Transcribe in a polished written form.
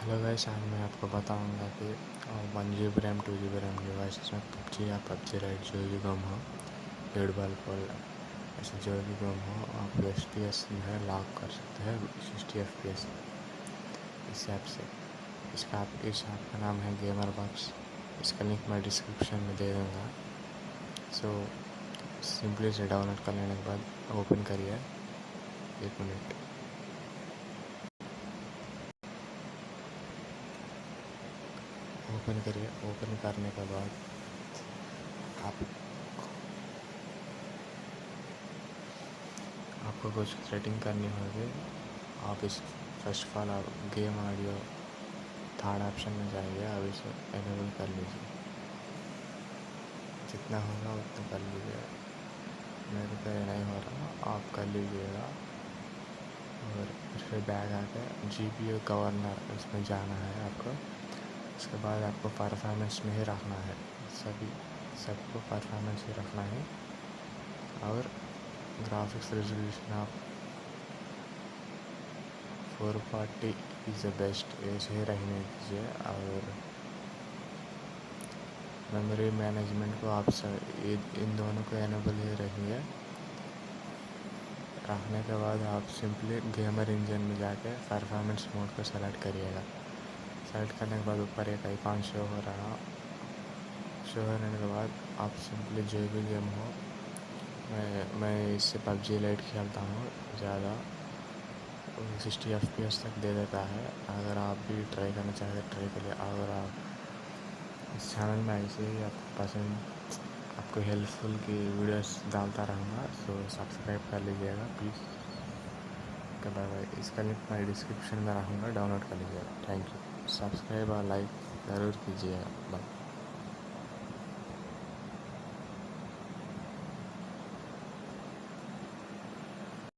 Hello guys, आज मैं आपको बताऊंगा कि 1 GB RAM 2 GB RAM device में पबजी या पबजी राइट जो भी गम हो, फीडबॉल कॉल ऐसे जो भी गम हो, आप FPS में लॉक कर सकते हैं 60 FPS इस ऐप से। इस ऐप का नाम है गेमर बॉक्स। इसका लिंक मैं डिस्क्रिप्शन में दे दूँगा। सो सिंपली से डाउनलोड कर लेने के बाद ओपन करिए। 1 मिनट। ओपन करिए। ओपन करने के बाद आप आपको कुछ सेटिंग करनी होगी। आप इस फर्स्ट ऑफ ऑल आप गेम ऑडियो थर्ड ऑप्शन में जाइए। अब इसे एनेबल कर लीजिए। जितना होगा उतना कर लीजिए। मेरे को नहीं हो रहा, आप कर लीजिएगा। और फिर बैग आके GPU गवर्नर इसमें जाना है आपको। उसके बाद आपको परफॉर्मेंस में ही रखना है। सबको परफॉर्मेंस ही रखना है। और ग्राफिक्स रेजोल्यूशन आप 440 इज़ द बेस्ट, ऐसे ही रहने दीजिए। और मेमोरी मैनेजमेंट को आप इन दोनों को एनेबल ही रखिए। रखने के बाद आप सिंपली गेमर इंजन में जाके परफॉर्मेंस मोड को सेलेक्ट करिएगा। सेलेक्ट करने के बाद ऊपर एक आइकॉन शो होने के बाद आप सिंपली जो भी गेम हो, मैं इससे पबजी लाइट खेलता हूँ ज़्यादा, 60 FPS तक दे देता है। अगर आप भी ट्राई करना चाहते हैं ट्राई करिए। अगर आप इस चैनल में ऐसे ही आपको पसंद आपको हेल्पफुल की वीडियोस डालता रहूँगा, सो सब्सक्राइब कर लीजिएगा प्लीज़। Okay, bye bye. इसका लिंक मैं डिस्क्रिप्शन में रखूँगा, डाउनलोड कर लीजिएगा। Thank you. सब्सक्राइब और लाइक ज़रूर कीजिएगा। बाय।